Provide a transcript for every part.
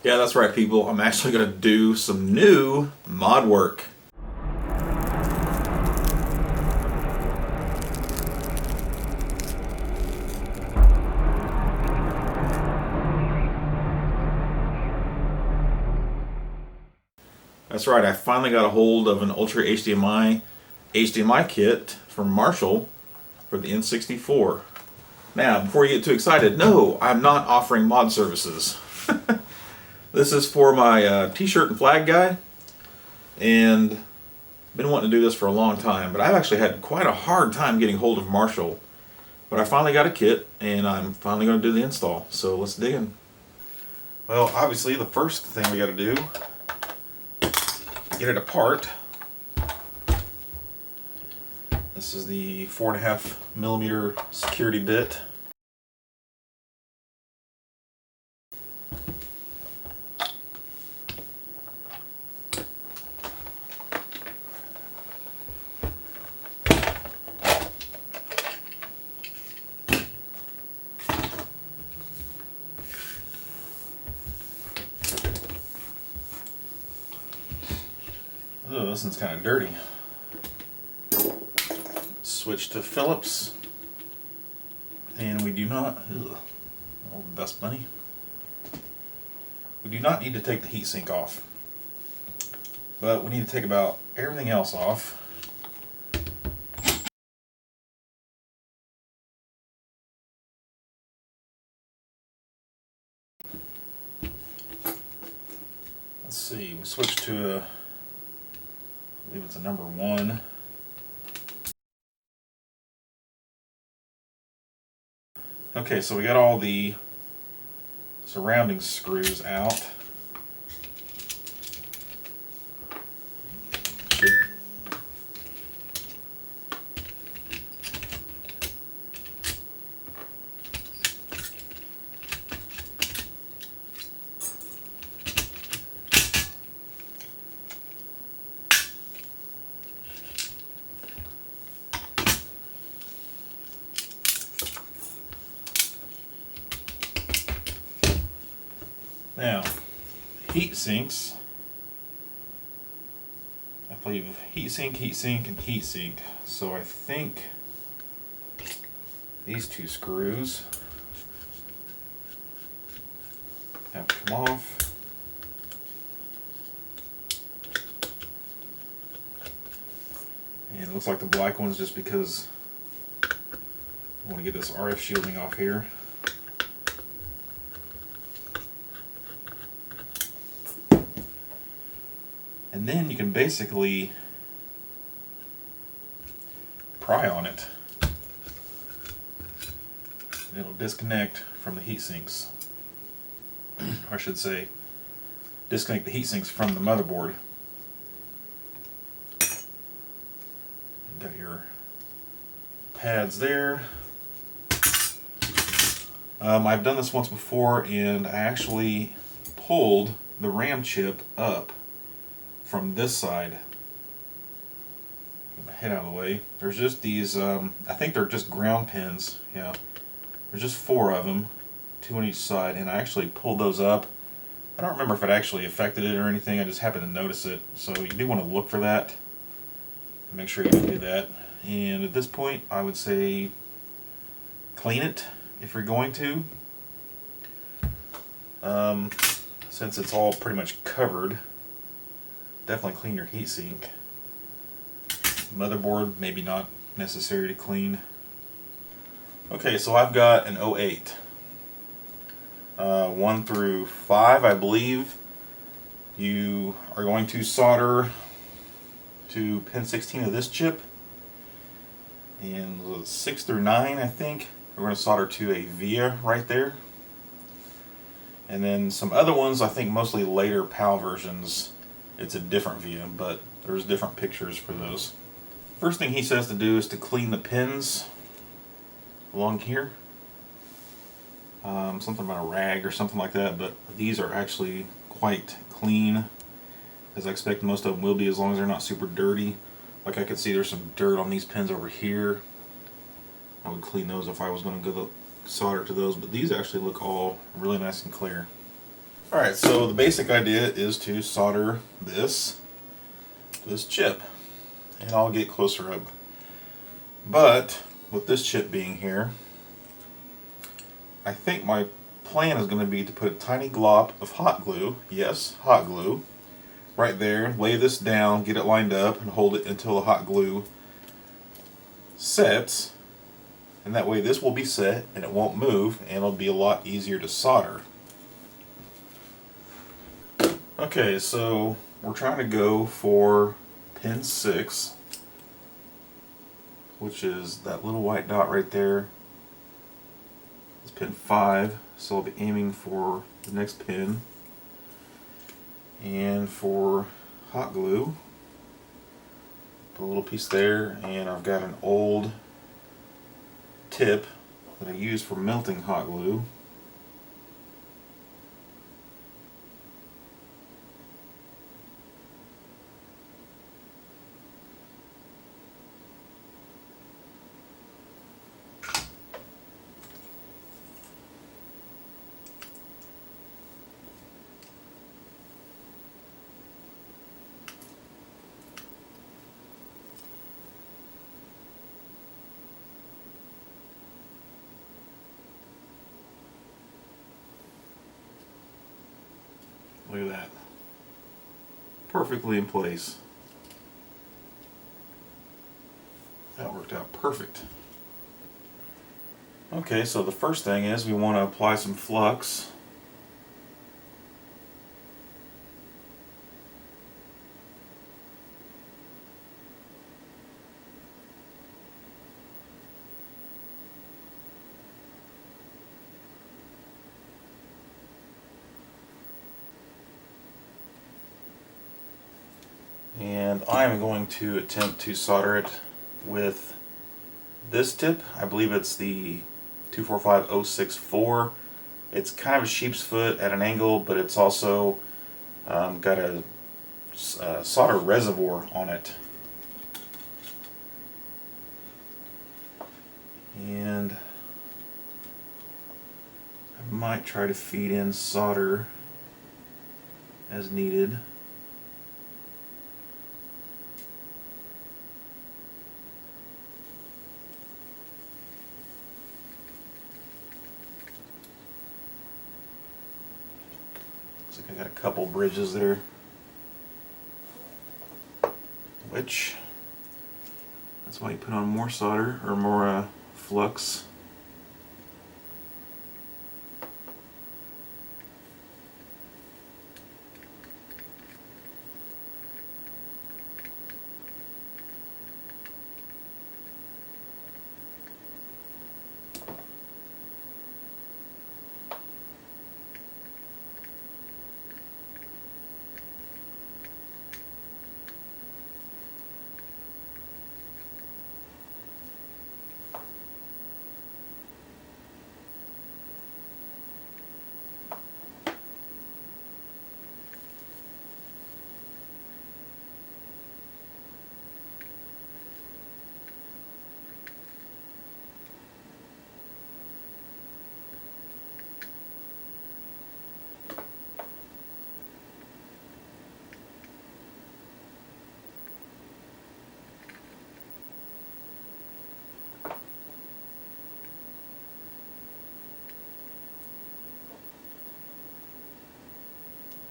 Yeah, that's right, people. I'm actually going to do some new mod work. That's right, I finally got a hold of an Ultra HDMI kit from Marshall for the N64. Now, before you get too excited, no, I'm not offering mod services. This is for my t-shirt and flag guy, and I've been wanting to do this for a long time, but I've actually had quite a hard time getting hold of Marshall. But I finally got a kit, and I'm finally going to do the install, so let's dig in. Well, obviously the first thing we got to do, get it apart. This is the 4.5mm security bit. Oh, this one's kind of dirty. Switch to Phillips, and we do not, old dust bunny. We do not need to take the heatsink off, but we need to take about everything else off. Let's see, we switch to I believe it's a number 1. Okay, so we got all the surrounding screws out. Now, heat sinks. I believe heatsink, heatsink, and heatsink. So I think these 2 screws have to come off. And it looks like the black one's just because I want to get this RF shielding off here. And then you can basically pry on it. And it'll disconnect from the heat sinks. Or I should say, disconnect the heat sinks from the motherboard. You've got your pads there. I've done this once before, and I actually pulled the RAM chip up from this side. Get my head out of the way. There's just these, I think they're just ground pins. Yeah, there's just 4 of them, 2 on each side, and I actually pulled those up. I don't remember if it actually affected it or anything. I just happened to notice it. So you do want to look for that. Make sure you do that. And at this point, I would say clean it if you're going to. Since it's all pretty much covered, definitely clean your heatsink. Motherboard, maybe not necessary to clean. Okay, so I've got an 08. 1 through 5, I believe. You are going to solder to pin 16 of this chip. And 6 through 9, I think, we're going to solder to a via right there. And then some other ones, I think mostly later PAL versions, it's a different via, but there's different pictures for those. First thing he says to do is to clean the pins along here. Something about a rag or something like that, but these are actually quite clean, as I expect most of them will be, as long as they're not super dirty. Like I can see there's some dirt on these pins over here. I would clean those if I was going to go solder to those, but these actually look all really nice and clear. Alright, so the basic idea is to solder this chip, and I'll get closer up. But with this chip being here, I think my plan is going to be to put a tiny glop of hot glue, yes, hot glue, right there, lay this down, get it lined up, and hold it until the hot glue sets, and that way this will be set and it won't move, and it'll be a lot easier to solder. Okay, so we're trying to go for pin 6, which is that little white dot right there. It's pin 5, so I'll be aiming for the next pin. And for hot glue, put a little piece there, and I've got an old tip that I use for melting hot glue. Look at that. Perfectly in place. That worked out perfect. Okay, so the first thing is we want to apply some flux. And I'm going to attempt to solder it with this tip. I believe it's the 245064. It's kind of a sheep's foot at an angle, but it's also got a solder reservoir on it. And I might try to feed in solder as needed. Looks like I got a couple bridges there, which that's why you put on more solder or more flux.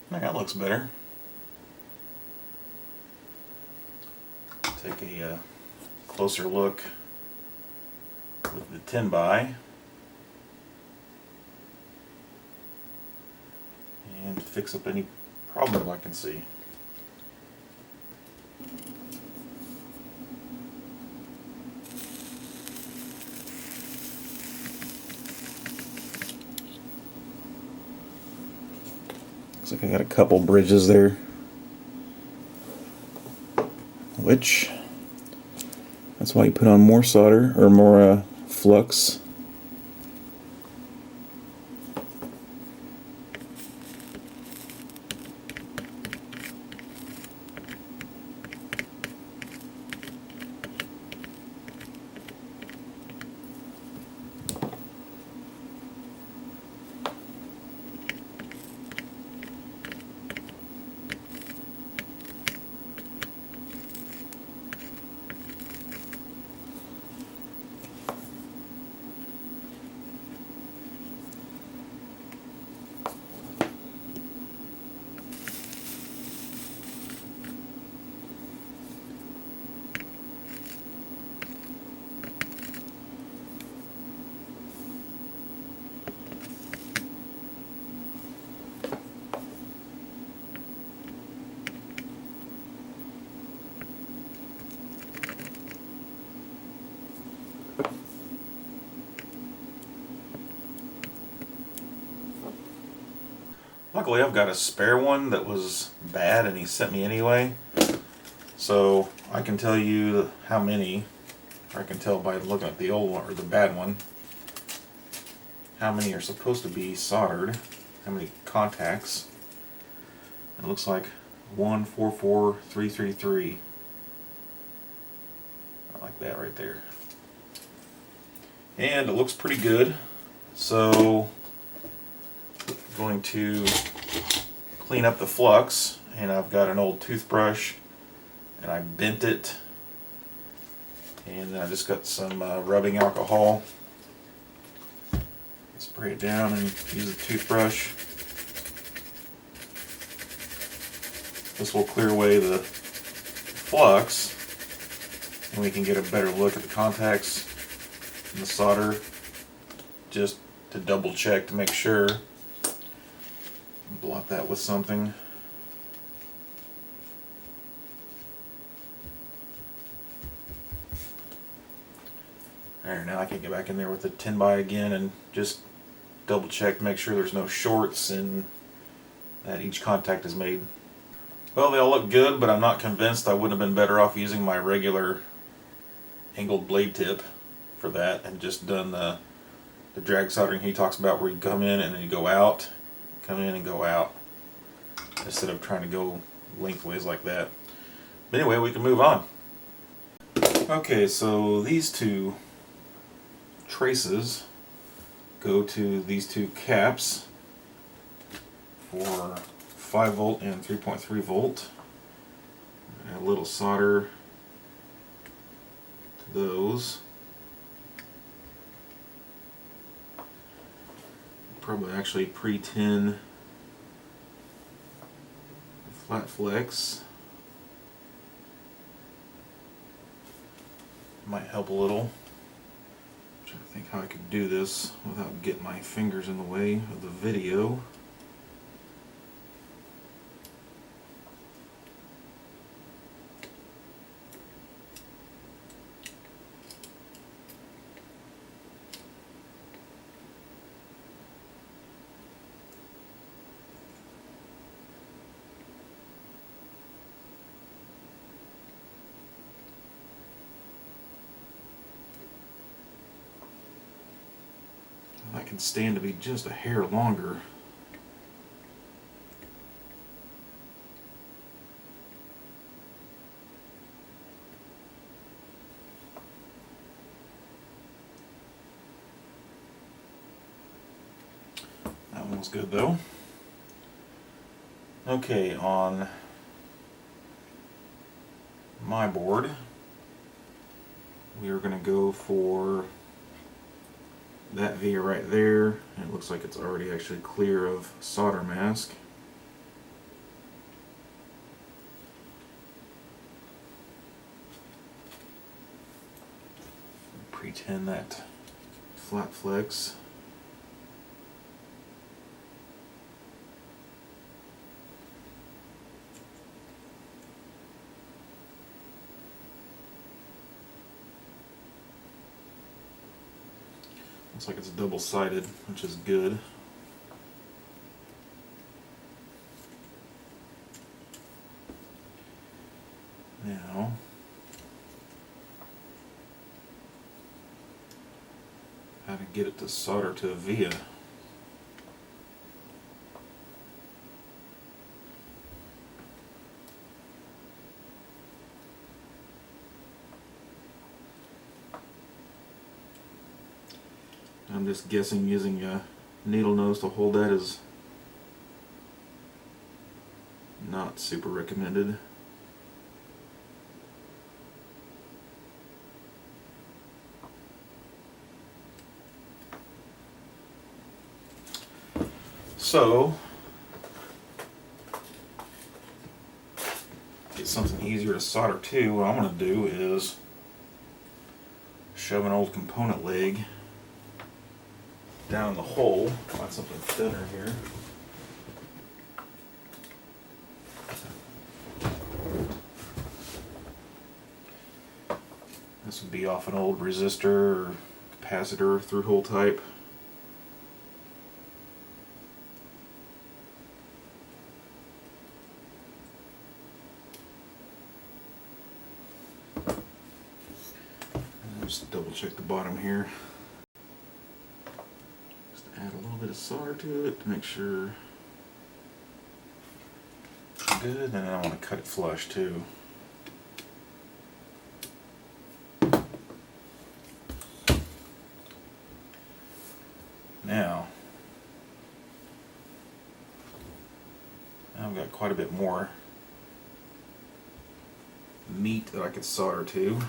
That looks better. Take a closer look with the 10x and fix up any problem I can see. Looks like I got a couple bridges there, which that's why you put on more solder or more flux. luckily I've got a spare one that was bad and he sent me anyway. So I can tell you how many, or I can tell by looking at the old one, or the bad one, how many are supposed to be soldered, how many contacts. It looks like 144333. I like that right there. And it looks pretty good. So I'm going to clean up the flux, and I've got an old toothbrush and I bent it, and I just got some rubbing alcohol. Spray it down and use a toothbrush. This will clear away the flux, and we can get a better look at the contacts and the solder, just to double check to make sure. Blot that with something. Alright, now I can get back in there with the 10x again and just double check to make sure there's no shorts and that each contact is made. Well, they all look good, but I'm not convinced. I wouldn't have been better off using my regular angled blade tip for that and just done the drag soldering he talks about, where you come in and then you go out, come in and go out, instead of trying to go lengthways like that. But anyway, we can move on. Okay, so these two traces go to these two caps for 5 volt and 3.3 volt. Add a little solder to those. Probably actually pre-tin the flat flex. Might help a little. I'm trying to think how I could do this without getting my fingers in the way of the video. That can stand to be just a hair longer. That one was good though. Okay, on my board, we are going to go for that via right there, and it looks like it's already actually clear of solder mask. Pre-tin that flat flex. Looks like it's double-sided, which is good. Now, how to get it to solder to a via. I'm just guessing using a needle nose to hold that is not super recommended. So, get something easier to solder to, what I'm going to do is shove an old component leg down the hole. Find something thinner here. This would be off an old resistor or capacitor through hole type. Just double check the bottom here. Just add a little bit of solder to it to make sure it's good, and then I want to cut it flush too. Now I've got quite a bit more meat that I could solder to.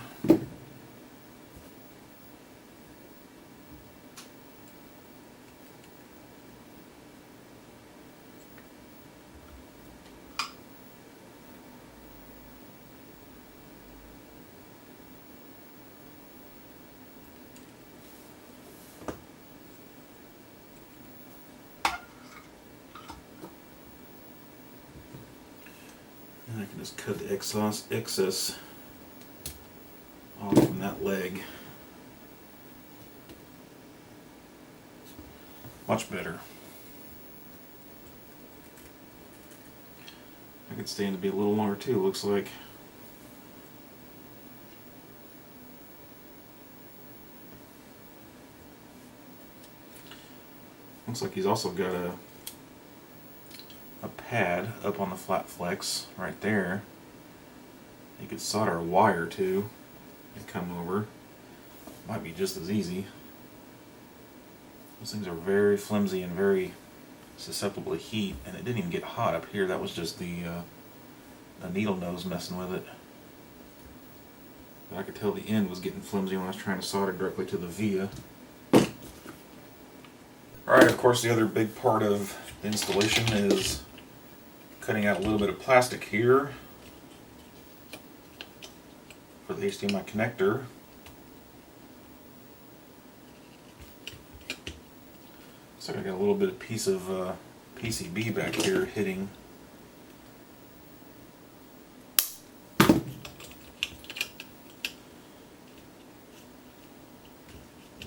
And I can just cut the excess off from that leg. Much better. I could stand to be a little longer too, looks like. Looks like he's also got a pad up on the flat flex right there. You could solder a wire to and come over. Might be just as easy. Those things are very flimsy and very susceptible to heat, and it didn't even get hot up here. That was just the needle nose messing with it. But I could tell the end was getting flimsy when I was trying to solder directly to the via. Alright, of course the other big part of the installation is cutting out a little bit of plastic here for the HDMI connector. Looks like I got a little bit of piece of PCB back here hitting.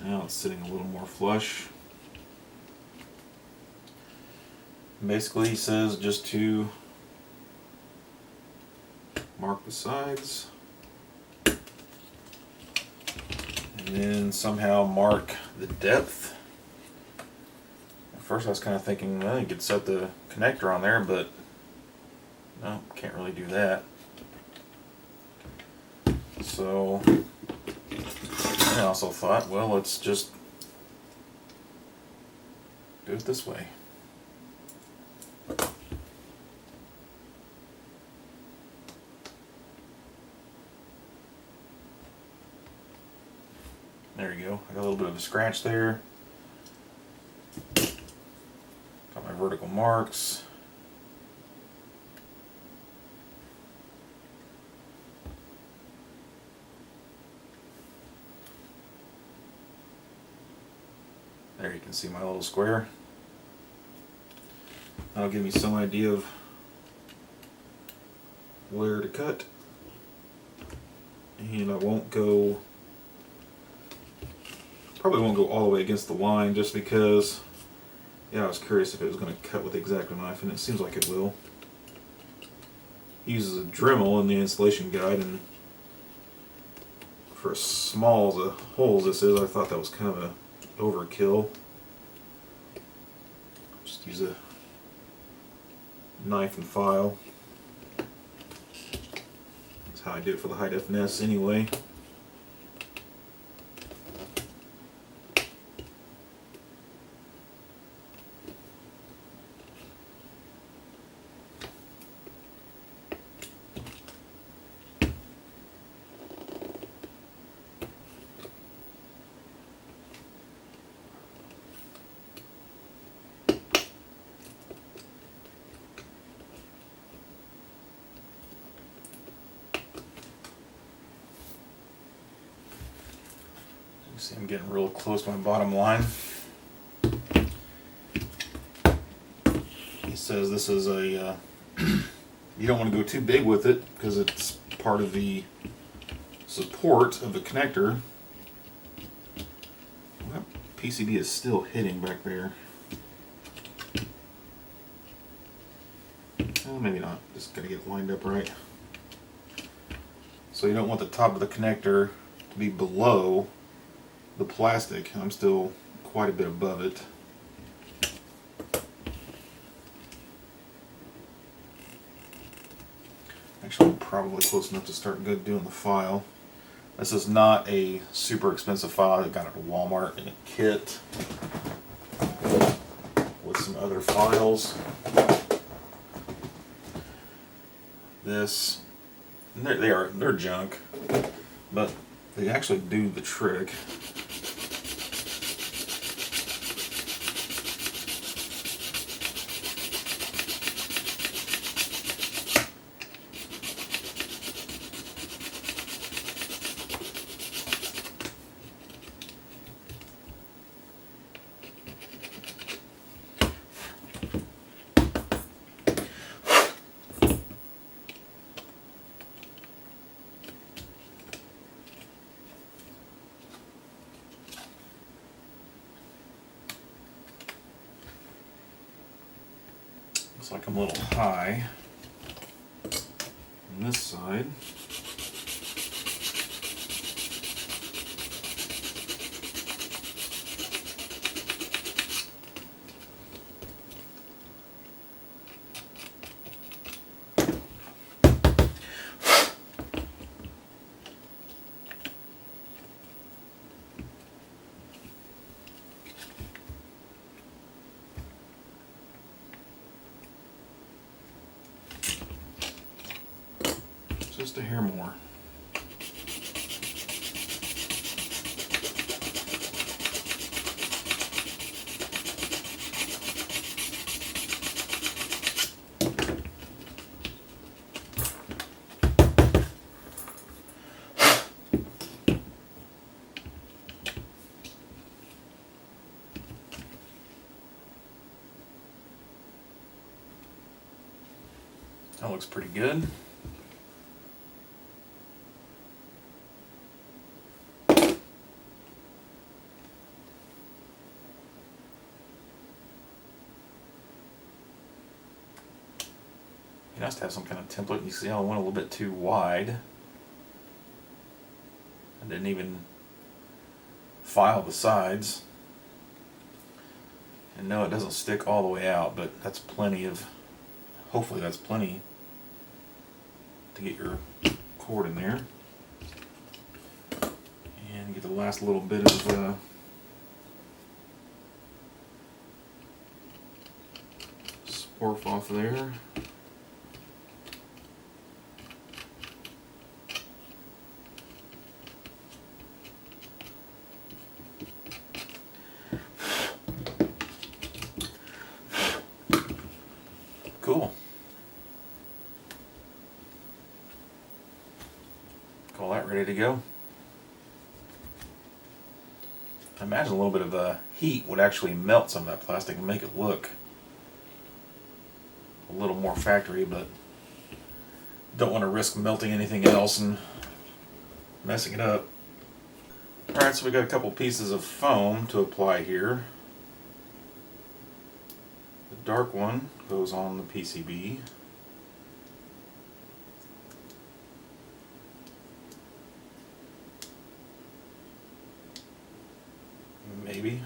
Now it's sitting a little more flush. Basically, he says just to mark the sides and then somehow mark the depth. At first I was kind of thinking, well, you could set the connector on there, but no, can't really do that. So I also thought, well, let's just do it this way. There you go. I got a little bit of a scratch there. Got my vertical marks. There you can see my little square. That'll give me some idea of where to cut. And I won't go, probably won't go all the way against the line just because, yeah, I was curious if it was going to cut with the X-Acto knife, and it seems like it will. He uses a Dremel in the installation guide, and for as small as a hole as this is, I thought that was kind of a overkill. Just use a knife and file. That's how I do it for the high def NES anyway. See, I'm getting real close to my bottom line. He says this is a, you don't want to go too big with it because it's part of the support of the connector. Well, PCB is still hitting back there. Well, maybe not, just gotta get it lined up right. So you don't want the top of the connector to be below the plastic. I'm still quite a bit above it. Actually, I'm probably close enough to start doing the file. This is not a super expensive file. I got it at Walmart in a kit with some other files. This, and they're junk, but they actually do the trick. Looks like I'm a little high on this side. Just a hair more. That looks pretty good. It has to have some kind of template. You see how I went a little bit too wide. I didn't even file the sides. And no, it doesn't stick all the way out, but that's plenty of, hopefully that's plenty to get your cord in there. And get the last little bit of sporf off there. Cool. Call that ready to go. I imagine a little bit of heat would actually melt some of that plastic and make it look a little more factory, but don't want to risk melting anything else and messing it up. Alright, so we got a couple pieces of foam to apply here. The dark one goes on the PCB. Maybe.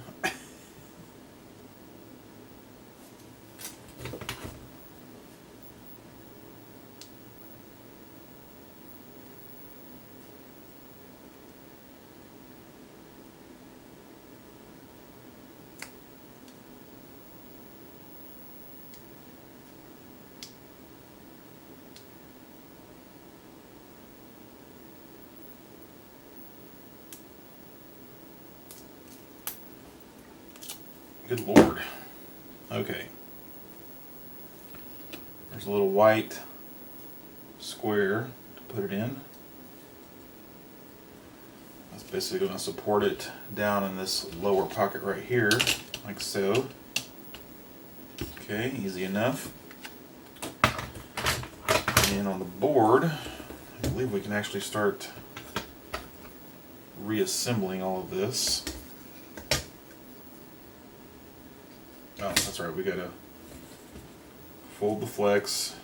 Good Lord. Okay. There's a little white square to put it in. That's basically going to support it down in this lower pocket right here, like so. Okay, easy enough. And on the board, I believe we can actually start reassembling all of this. Oh, that's right, we gotta fold the flex.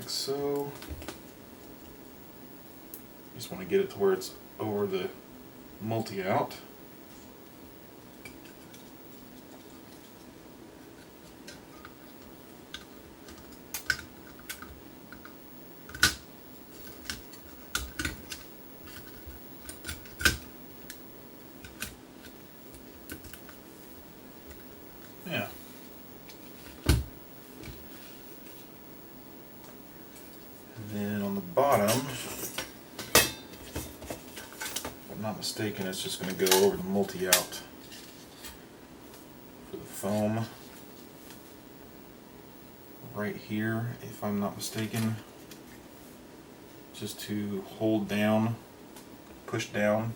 like so. Just want to get it to where it's over the multi-out. Yeah. And then on the bottom, if I'm not mistaken, it's just going to go over the multi-out for the foam. Right here, if I'm not mistaken, just to hold down, push down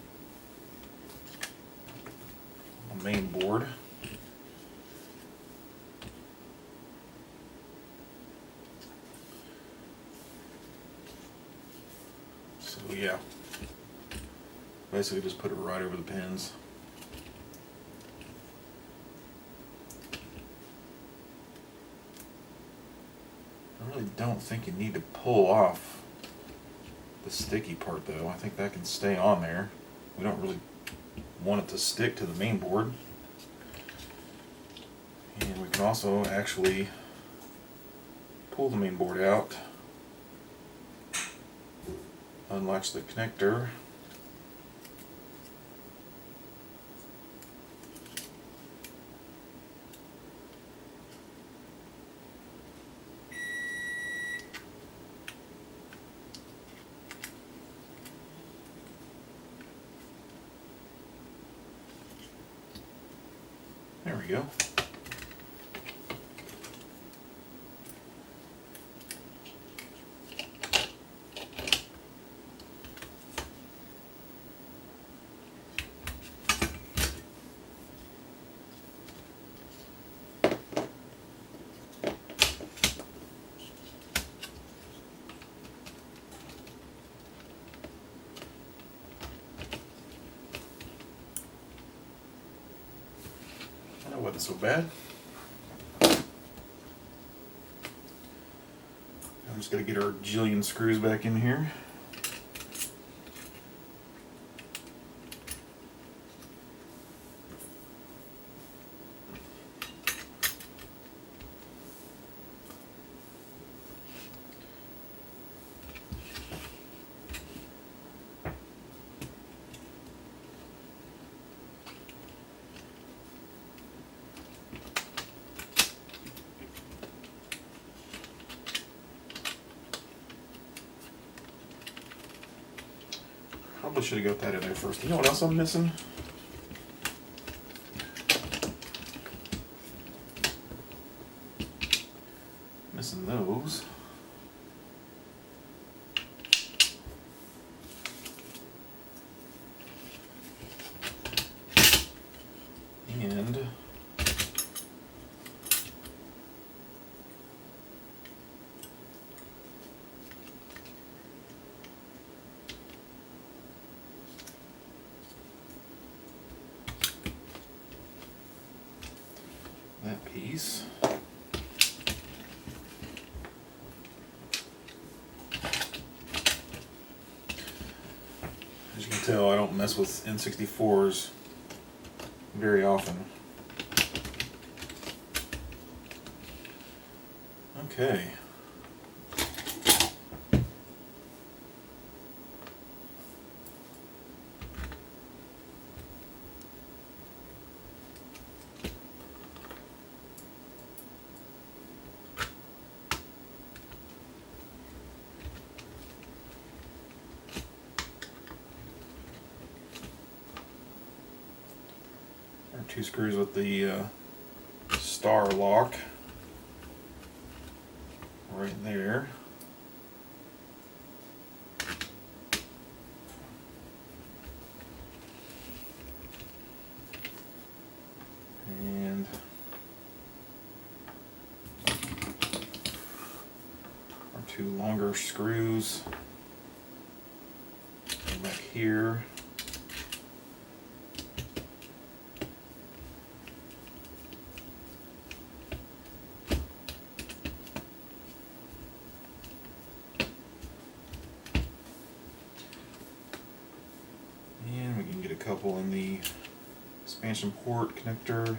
on the main board. So yeah, basically just put it right over the pins. I really don't think you need to pull off the sticky part though. I think that can stay on there. We don't really want it to stick to the main board. And we can also actually pull the main board out, unlatch the connector, there we go. That wasn't so bad. I'm just going to get our jillion screws back in here. Probably should have got that in there first. You know what else I'm missing? Missing those. And that piece. As you can tell, I don't mess with N64s very often. Okay. Two screws with the star lock right there. And our two longer screws back here. Pull in the expansion port connector.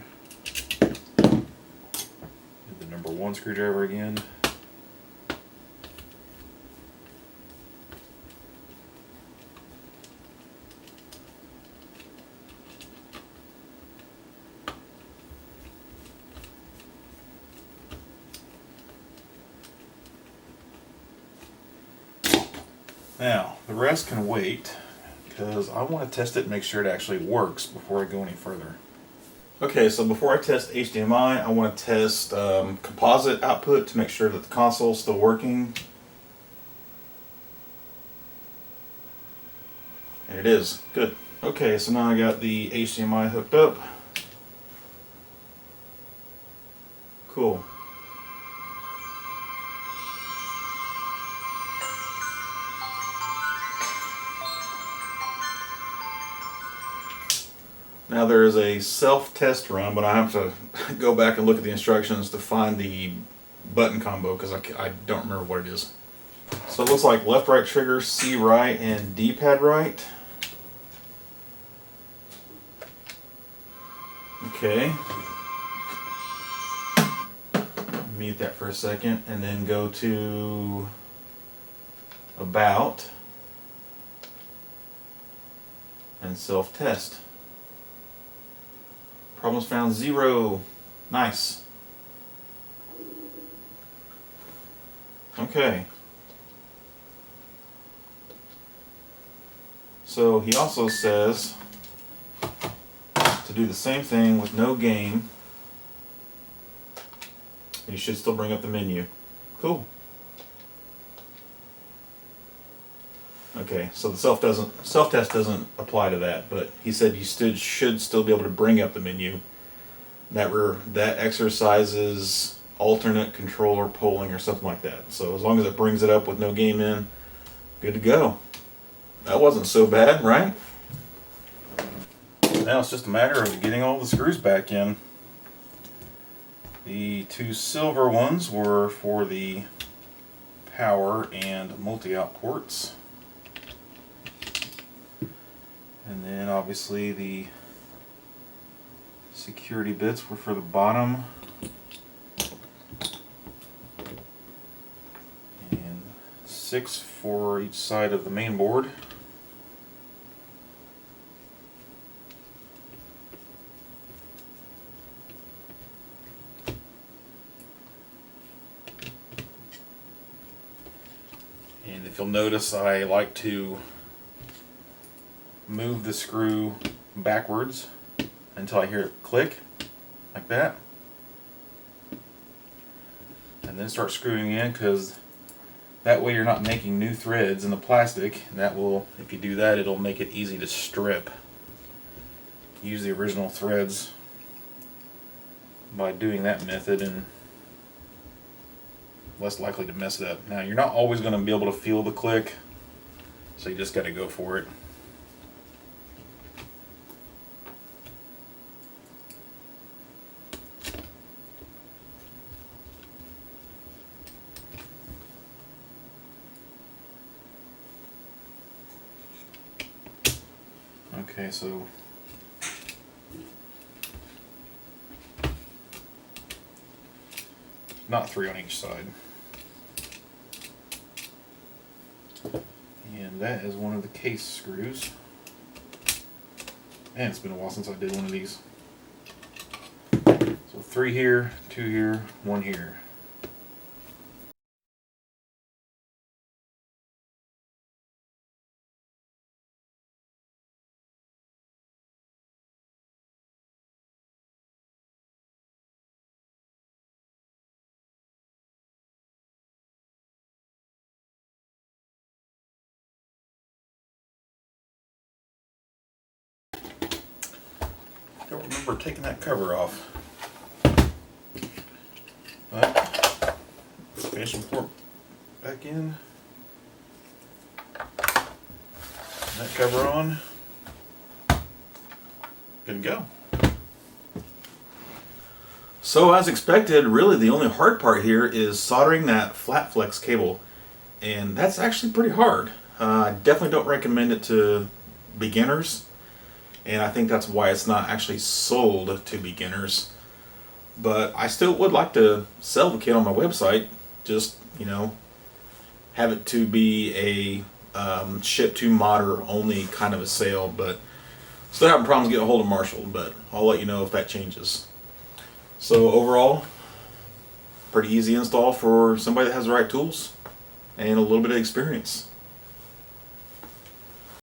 The number 1 screwdriver again. Now, the rest can wait because I want to test it and make sure it actually works before I go any further. Okay, so before I test HDMI, I want to test composite output to make sure that the console is still working. And it is. Good. Okay, so now I got the HDMI hooked up. Cool. Now there is a self-test run, but I have to go back and look at the instructions to find the button combo because I don't remember what it is. So it looks like left right trigger, C right, and D-pad right. Okay. Mute that for a second and then go to About and self-test. Problems found 0. Nice. Okay. So he also says to do the same thing with no game. And you should still bring up the menu. Cool. Okay, so the self-test doesn't apply to that, but he said you should still be able to bring up the menu. That exercises alternate controller polling or something like that. So as long as it brings it up with no game in, good to go. That wasn't so bad, right? Now it's just a matter of getting all the screws back in. The 2 silver ones were for the power and multi-out ports. And then obviously the security bits were for the bottom. And 6 for each side of the main board. And if you'll notice, I like to move the screw backwards until I hear it click, like that. And then start screwing in, because that way you're not making new threads in the plastic. And that will, if you do that, it'll make it easy to strip. Use the original threads by doing that method and less likely to mess it up. Now you're not always going to be able to feel the click, so you just got to go for it. Okay, so not 3 on each side. And that is one of the case screws. And it's been a while since I did one of these. So 3 here, 2 here, 1 here. I don't remember taking that cover off. But expansion port back in. That cover on. Good to go. So as expected, really the only hard part here is soldering that flat flex cable. And that's actually pretty hard. I definitely don't recommend it to beginners. and I think that's why it's not actually sold to beginners. But I still would like to sell the kit on my website, just, you know, have it to be a ship to modder only kind of a sale, but still having problems getting a hold of Marshall, but I'll let you know if that changes. So overall, pretty easy install for somebody that has the right tools and a little bit of experience.